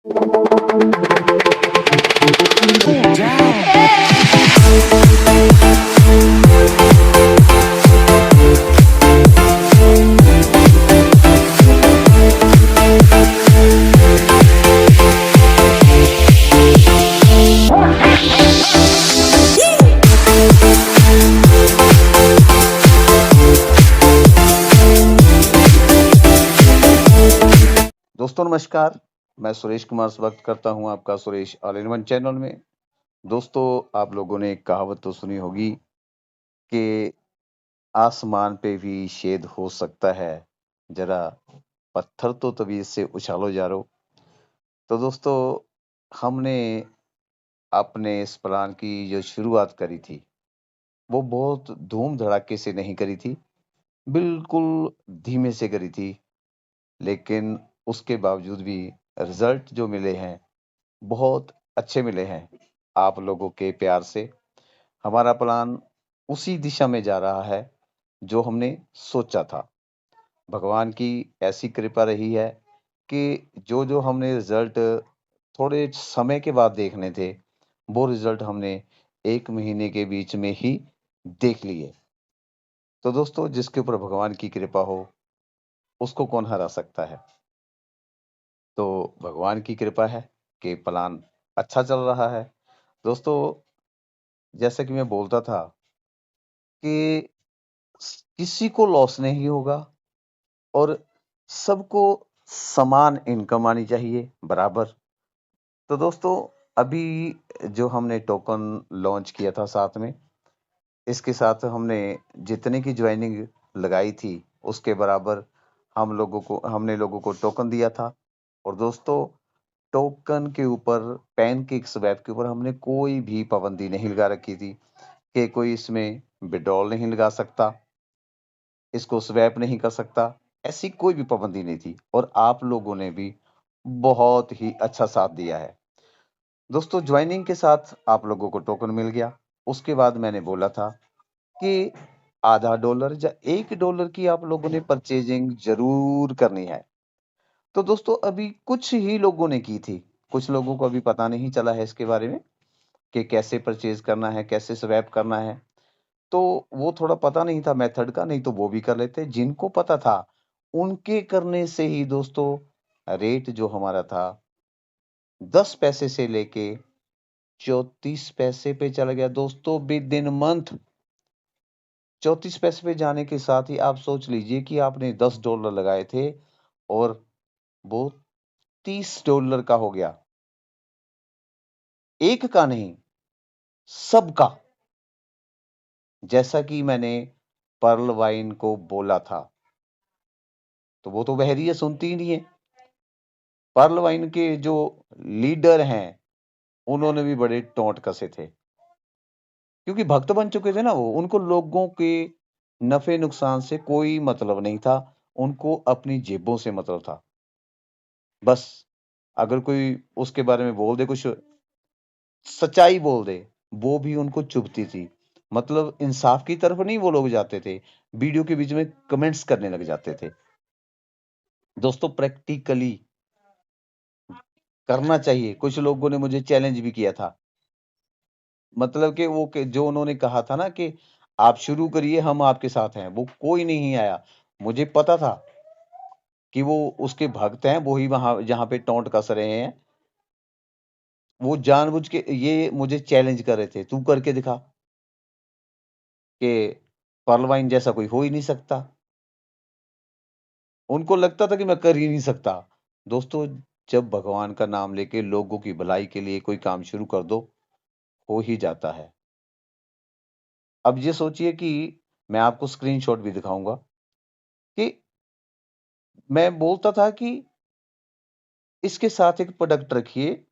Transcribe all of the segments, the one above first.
दोस्तों नमस्कार, मैं सुरेश कुमार स्वागत करता हूं आपका Suresh all in one channel में। दोस्तों, आप लोगों ने एक कहावत तो सुनी होगी कि आसमान पे भी शेद हो सकता है, जरा पत्थर तो तबीयत से उछालो यारो। तो दोस्तों, हमने अपने इस प्लान की जो शुरुआत करी थी, वो बहुत धूम धड़ाके से नहीं करी थी, बिल्कुल धीमे से करी थी। लेकिन उसके बावजूद भी रिजल्ट जो मिले हैं, बहुत अच्छे मिले हैं। आप लोगों के प्यार से हमारा प्लान उसी दिशा में जा रहा है जो हमने सोचा था। भगवान की ऐसी कृपा रही है कि जो हमने रिजल्ट थोड़े समय के बाद देखने थे, वो रिजल्ट हमने 1 महीने के बीच में ही देख लिए। तो दोस्तों, जिसके ऊपर भगवान की कृपा हो, उसको कौन हरा सकता है? तो भगवान की कृपा है कि प्लान अच्छा चल रहा है। दोस्तों, जैसे कि मैं बोलता था कि किसी को लॉस नहीं होगा और सबको समान इनकम आनी चाहिए बराबर। तो दोस्तों, अभी जो हमने टोकन लॉन्च किया था साथ में, इसके साथ हमने जितने की ज्वाइनिंग लगाई थी, उसके बराबर हमने लोगों को टोकन दिया था। और दोस्तों, टोकन के ऊपर, पैनकेक स्वैप के ऊपर हमने कोई भी पाबंदी नहीं लगा रखी थी कि कोई इसमें विड्रॉल नहीं लगा सकता, इसको स्वैप नहीं कर सकता। ऐसी कोई भी पाबंदी नहीं थी और आप लोगों ने भी बहुत ही अच्छा साथ दिया है। दोस्तों, ज्वाइनिंग के साथ आप लोगों को टोकन मिल गया। उसके बाद मैंने बोला था कि आधा डॉलर या $1 की आप लोगों ने परचेजिंग जरूर करनी है। तो दोस्तों, अभी कुछ ही लोगों ने की थी, कुछ लोगों को अभी पता नहीं चला है इसके बारे में कि कैसे परचेज करना है, कैसे स्वैप करना है। तो वो थोड़ा पता नहीं था मेथड का, नहीं तो वो भी कर लेते। जिनको पता था, उनके करने से ही दोस्तों रेट जो हमारा था 10 पैसे से लेके 34 पैसे पे चला गया दोस्तों विद इन मंथ। 34 पैसे पे जाने के साथ ही आप सोच लीजिए कि आपने $10 लगाए थे और वो $30 का हो गया। एक का नहीं, सबका। जैसा कि मैंने पर्ल वाइन को बोला था, तो वो तो बहरिया सुनती ही नहीं है। पर्ल वाइन के जो लीडर हैं, उन्होंने भी बड़े टोंट कसे थे, क्योंकि भक्त बन चुके थे ना वो। उनको लोगों के नफे नुकसान से कोई मतलब नहीं था, उनको अपनी जेबों से मतलब था। बस अगर कोई उसके बारे में बोल दे, कुछ सच्चाई बोल दे, वो भी उनको चुभती थी। मतलब इंसाफ की तरफ नहीं वो लोग जाते थे, वीडियो के बीच में कमेंट्स करने लग जाते थे। दोस्तों, प्रैक्टिकली करना चाहिए। कुछ लोगों ने मुझे चैलेंज भी किया था, मतलब कि जो उन्होंने कहा था ना कि आप शुरू करिए, हम आपके साथ हैं, वो कोई नहीं आया। मुझे पता था कि वो उसके भक्त हैं, वो ही वहां जहां पे टोंट कस रहे हैं। वो जानबूझ के ये मुझे चैलेंज कर रहे थे, तू करके दिखा कि पर्ल वाइन जैसा कोई हो ही नहीं सकता। उनको लगता था कि मैं कर ही नहीं सकता। दोस्तों, जब भगवान का नाम लेके लोगों की भलाई के लिए कोई काम शुरू कर दो, हो ही जाता है। अब ये सोचिए कि मैं आपको स्क्रीनशॉट भी दिखाऊंगा कि मैं बोलता था कि इसके साथ एक प्रोडक्ट रखिए,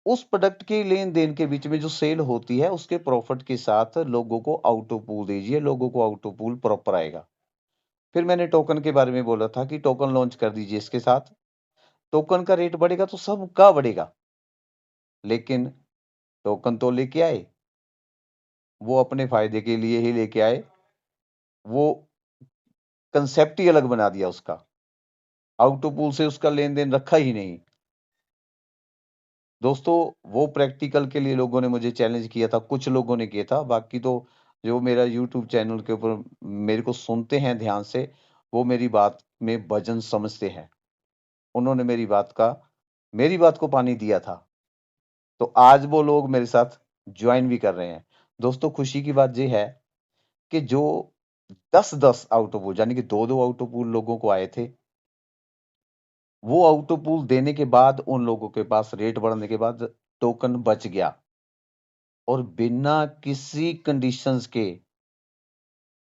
उस प्रोडक्ट के लेन-देन के बीच में जो सेल होती है, उसके प्रॉफिट के साथ लोगों को आउट ऑफ पूल दीजिए, लोगों को आउट ऑफ पूल प्रॉपर आएगा। फिर मैंने टोकन के बारे में बोला था कि टोकन लॉन्च कर दीजिए इसके साथ। टोकन का रेट बढ़ेगा तो सबका बढ़ेगा। लेकिन टोकन तो लेके आए, वो अपने फायदे के लिए ही लेके आए। वो कंसेप्ट ही अलग बना दिया उसका। ऑटोपूल से उसका लेन-देन रखा ही नहीं। दोस्तों, वो प्रैक्टिकल के लिए लोगों ने मुझे चैलेंज किया था, कुछ लोगों ने किया था, बाकी तो जो मेरा यूट्यूब चैनल के ऊपर मेरे को सुनते हैं ध्यान से, वो मेरी बात में वज़न समझते हैं। उन्होंने मेरी बात को पानी दिया था। तो आज वो लोग मेरे साथ जॉइन भी कर रहे हैं। दोस्तों, खुशी की बात ये है कि जो 10-10 आउटोपूल यानी कि 2-2 आउटोपूल लोगों को आए थे, वो आउटोपूल देने के बाद उन लोगों के पास रेट बढ़ने के बाद टोकन बच गया और बिना किसी कंडीशंस के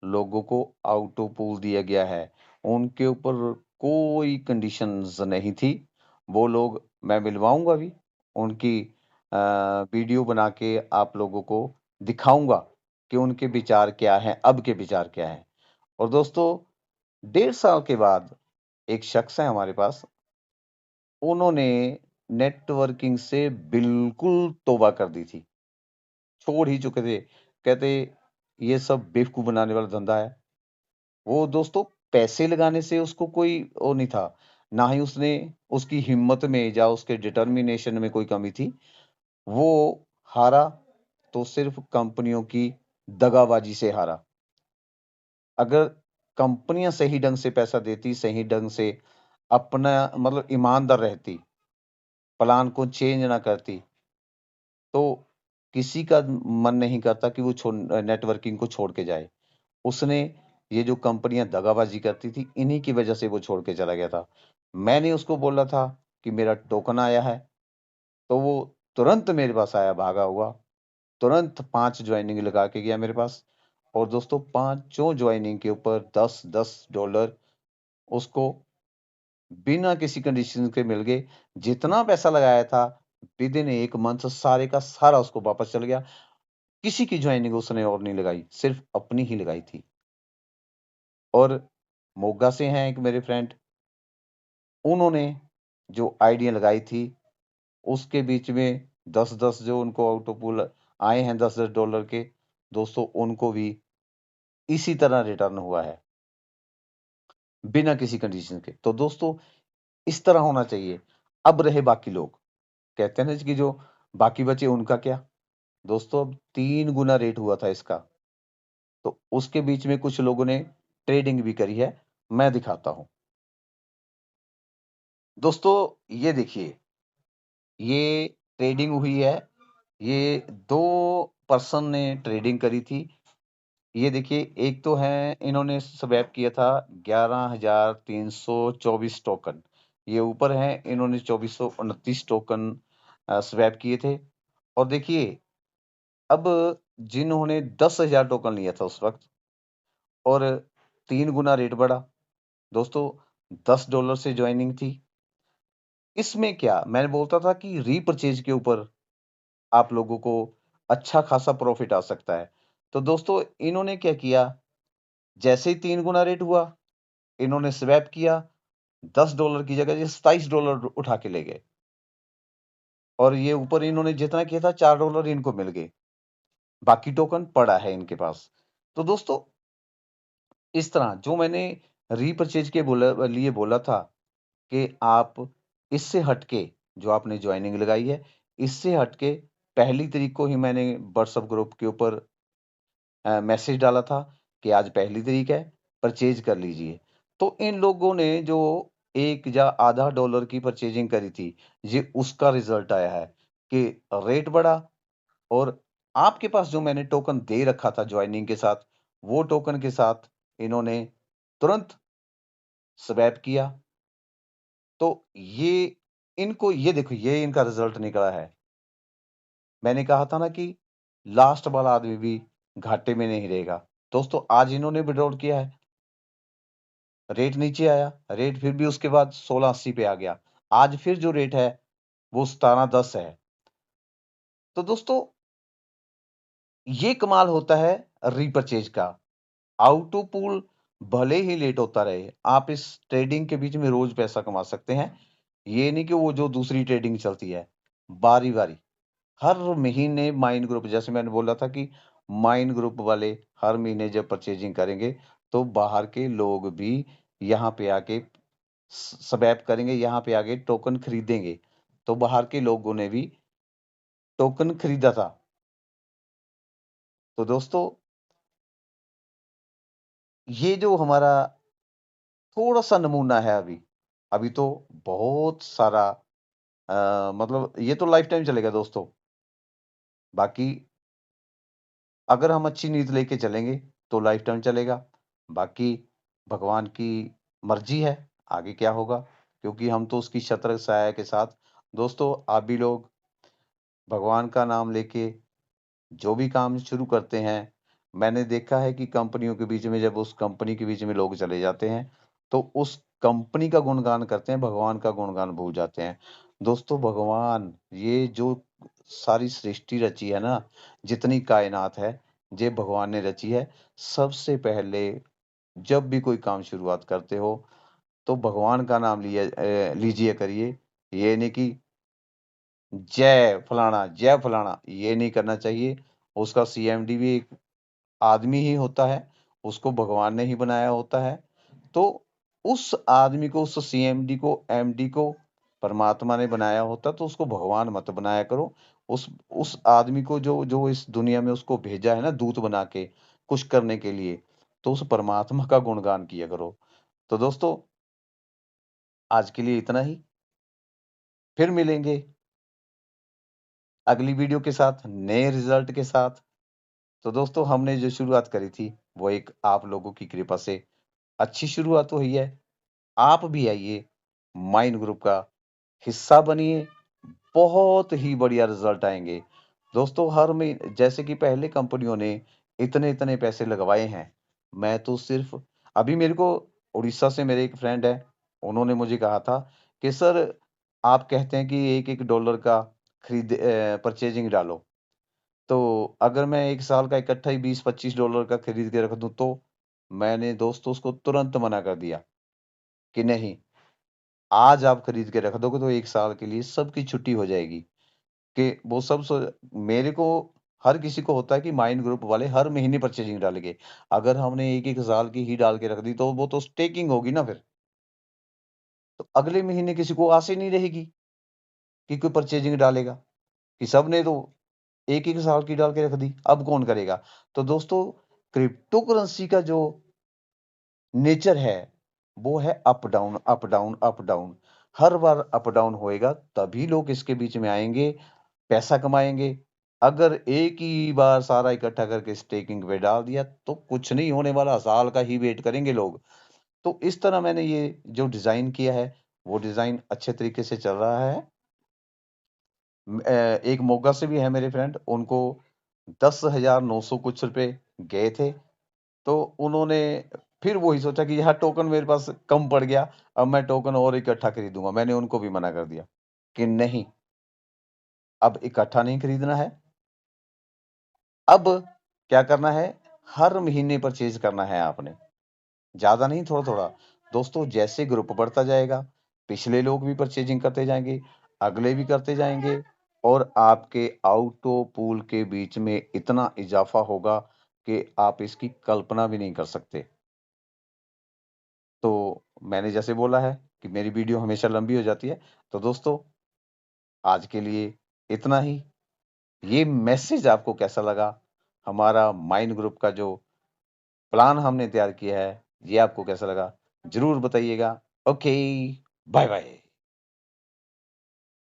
लोगों को आउटोपूल दिया गया है। उनके ऊपर कोई कंडीशंस नहीं थी। वो लोग मैं मिलवाऊँगा भी, उनकी वीडियो बना के आप लोगों को दिखाऊँगा कि उनके विचार क्या हैं, अब के विचार क्या हैं। और दोस्तों, 1.5 साल के बाद एक शख्स है हमारे पास, उन्होंने नेटवर्किंग से बिल्कुल तौबा कर दी थी। छोड़ ही चुके थे। कहते ये सब बेवकूफ़ बनाने वाला धंधा है। वो दोस्तों पैसे लगाने से उसको कोई वो नहीं था। ना ही उसकी हिम्मत में या उसके डिटर्मिनेशन में कोई कमी थी। वो हारा तो सिर्फ़ कंपनियों की दगाबाजी से हारा। अगर कंपनियाँ सही ढंग से पैसा देती, सही ढंग से अपना मतलब ईमानदार रहती, प्लान को चेंज ना करती, तो किसी का मन नहीं करता कि वो नेटवर्किंग को छोड़ के जाए। उसने ये जो कंपनियाँ दगाबाजी करती थी, इन्हीं की वजह से वो छोड़ के चला गया था। मैंने उसको बोला था कि मेरा टोकन आया है, तो वो तुरंत मेरे पास आया भागा हुआ। तुरंत 5 जॉइनिंग लगा के गया मेरे पास और दोस्तों पाँचों जॉइनिंग के ऊपर $10-10 उसको बिना किसी कंडीशन के मिल गए। जितना पैसा लगाया था विदिन 1 मंथ सारे का सारा उसको वापस चल गया। किसी की जॉइनिंग उसने और नहीं लगाई, सिर्फ़ अपनी ही लगाई थी। और मोगा से हैं एक मेरे फ्रेंड, उन्होंने जो आईडियाँ लगाई थी, उसके बीच में 10-10 जो उनको आउटपुल आए हैं $10-10 के, दोस्तों उनको भी इसी तरह रिटर्न हुआ है, बिना किसी कंडीशन के। तो दोस्तों इस तरह होना चाहिए। अब रहे बाकी लोग, कहते हैं ना कि जो बाकी बचे उनका क्या? दोस्तों अब 3 गुना रेट हुआ था इसका, तो उसके बीच में कुछ लोगों ने ट्रेडिंग भी करी है, मैं दिखाता हूँ। दोस्तों ये देखिए, ये ट्रेडिंग हुई है, ये 2 पर्सन ने ट्रेडिंग करी थी। ये देखिए एक तो है इन्होंने स्वैप किया था 11,324 टोकन। ये ऊपर है इन्होंने 2429 टोकन स्वैप किए थे। और देखिए अब जिन्होंने 10,000 टोकन लिया था उस वक़्त और 3 गुना रेट बढ़ा। दोस्तों $10 से जॉइनिंग थी। इसमें क्या मैंने बोलता था कि रीपरचेज़ के ऊपर आप लोगों को अच्छा खासा प्रॉफ़िट आ सकता है। तो दोस्तों इन्होंने क्या किया, जैसे ही 3 गुना रेट हुआ, इन्होंने स्वैप किया, $10 की जगह ये $27 उठा के ले गए। और ये ऊपर इन्होंने जितना किया था $4 इनको मिल गए। बाकी टोकन पड़ा है इनके पास। तो दोस्तों इस तरह जो मैंने रीपरचेज़ के लिए बोला था कि आप इससे हट के जो आपने जॉइनिंग लगाई है, इससे हट के पहली तारीख को ही मैंने व्हाट्सएप ग्रुप के ऊपर मैसेज डाला था कि आज पहली तारीख है, परचेज़ कर लीजिए। तो इन लोगों ने जो 1 या आधा डॉलर की परचेज़िंग करी थी, ये उसका रिज़ल्ट आया है कि रेट बढ़ा और आपके पास जो मैंने टोकन दे रखा था जॉइनिंग के साथ, वो टोकन के साथ इन्होंने तुरंत स्वैप किया। तो ये ये देखो ये इनका रिज़ल्ट निकला है। मैंने कहा था ना कि लास्ट वाला आदमी भी घाटे में नहीं रहेगा। दोस्तों आज इन्होंने विथड्रॉल किया है, रेट नीचे आया, रेट फिर भी उसके बाद 16.80 पे आ गया। आज फिर जो रेट है वो 17.10 है। तो दोस्तों ये कमाल होता है रीपरचेज का। आउट ऑफ पूल भले ही लेट होता रहे, आप इस ट्रेडिंग के बीच में रोज पैसा कमा सकते हैं। ये नहीं कि वो जो दूसरी ट्रेडिंग चलती है, बारी-बारी। हर महीने माइन ग्रुप जैसे मैंने बोला था कि माइन ग्रुप वाले हर महीने जब परचेजिंग करेंगे, तो बाहर के लोग भी यहाँ पे आके स्वैप करेंगे, यहाँ पे आगे टोकन खरीदेंगे। तो बाहर के लोगों ने भी टोकन खरीदा था। तो दोस्तों, ये जो हमारा थोड़ा सा नमूना है अभी, अभी तो बहुत सारा मतलब ये तो लाइफ टाइम चलेगा दोस्तों। बाकी अगर हम अच्छी नीति लेके चलेंगे तो लाइफ टाइम चलेगा। बाकी भगवान की मर्जी है आगे क्या होगा, क्योंकि हम तो उसकी छत्र छाया के साथ। दोस्तों, आप भी लोग भगवान का नाम लेके जो भी काम शुरू करते हैं, मैंने देखा है कि कंपनियों के बीच में जब उस कंपनी के बीच में लोग चले जाते हैं, तो उस कंपनी का गुणगान करते हैं, भगवान का गुणगान भूल जाते हैं। दोस्तों, भगवान ये जो सारी सृष्टि रची है ना, जितनी कायनात है, ये भगवान ने रची है। सबसे पहले जब भी कोई काम शुरुआत करते हो, तो भगवान का नाम लीजिए करिए। ये नहीं कि जय फलाना, ये नहीं करना चाहिए। उसका सीएमडी भी एक आदमी ही होता है, उसको भगवान ने ही बनाया होता है। तो उस आदमी को, उस सीएमडी को, एमडी को परमात्मा ने बनाया होता, तो उसको भगवान मत बनाया करो। उस आदमी को जो जो इस दुनिया में उसको भेजा है ना दूत बना के कुछ करने के लिए, तो उस परमात्मा का गुणगान किया करो। तो दोस्तों, आज के लिए इतना ही। फिर मिलेंगे अगली वीडियो के साथ, नए रिजल्ट के साथ। तो दोस्तों, हमने जो शुरुआत करी थी वो एक आप लोगों की कृपा से अच्छी शुरुआत हुई है। आप भी आइए, माइंड ग्रुप का हिस्सा बनिए, बहुत ही बढ़िया रिजल्ट आएंगे। दोस्तों, हर महीने जैसे कि पहले कंपनियों ने इतने इतने पैसे लगवाए हैं, मैं तो सिर्फ अभी मेरे को उड़ीसा से मेरे एक फ्रेंड है, उन्होंने मुझे कहा था कि सर, आप कहते हैं कि एक एक डॉलर का परचेजिंग डालो, तो अगर मैं एक साल का इकट्ठा ही 20-25 डॉलर का खरीद के रख दूं, तो मैंने दोस्तों उसको तुरंत मना कर दिया कि नहीं, आज आप खरीद के रख दोगे तो एक साल के लिए सबकी छुट्टी हो जाएगी। कि वो मेरे को हर किसी को होता है कि माइंड ग्रुप वाले हर महीने परचेजिंग डालेंगे। अगर हमने एक एक साल की ही डाल के रख दी, तो वो तो स्टेकिंग होगी ना फिर। तो अगले महीने किसी को आस ही नहीं रहेगी कि कोई परचेजिंग डालेगा, कि सबने तो एक एक साल की डाल के रख दी, अब कौन करेगा। तो दोस्तों, क्रिप्टो करेंसी का जो नेचर है वो है up down up down up down. हर बार अप डाउन होएगा, तभी लोग इसके बीच में आएंगे, पैसा कमाएंगे। अगर एक ही बार सारा इकट्ठा करके स्टेकिंग पे डाल दिया, तो कुछ नहीं होने वाला, साल का ही वेट करेंगे लोग। तो इस तरह मैंने ये जो डिजाइन किया है, वो डिजाइन अच्छे तरीके से चल रहा है। एक मोगा से भी है मेरे फ्रेंड, उनको 10,900 कुछ रुपए गए थे। तो उन्होंने फिर वही सोचा कि यार टोकन मेरे पास कम पड़ गया, अब मैं टोकन और इकट्ठा खरीदूंगा। मैंने उनको भी मना कर दिया कि नहीं, अब इकट्ठा नहीं खरीदना है। अब क्या करना है, हर महीने परचेज करना है आपने, ज्यादा नहीं, थोड़ा थोड़ा। दोस्तों, जैसे ग्रुप बढ़ता जाएगा, पिछले लोग भी परचेजिंग करते जाएंगे, अगले भी करते जाएंगे, और आपके आउटो पूल के बीच में इतना इजाफा होगा कि आप इसकी कल्पना भी नहीं कर सकते। तो मैंने जैसे बोला है कि मेरी वीडियो हमेशा लंबी हो जाती है, तो दोस्तों, आज के लिए इतना ही। ये मैसेज आपको कैसा लगा, हमारा माइंड ग्रुप का जो प्लान हमने तैयार किया है, ये आपको कैसा लगा, जरूर बताइएगा। Okay, bye bye.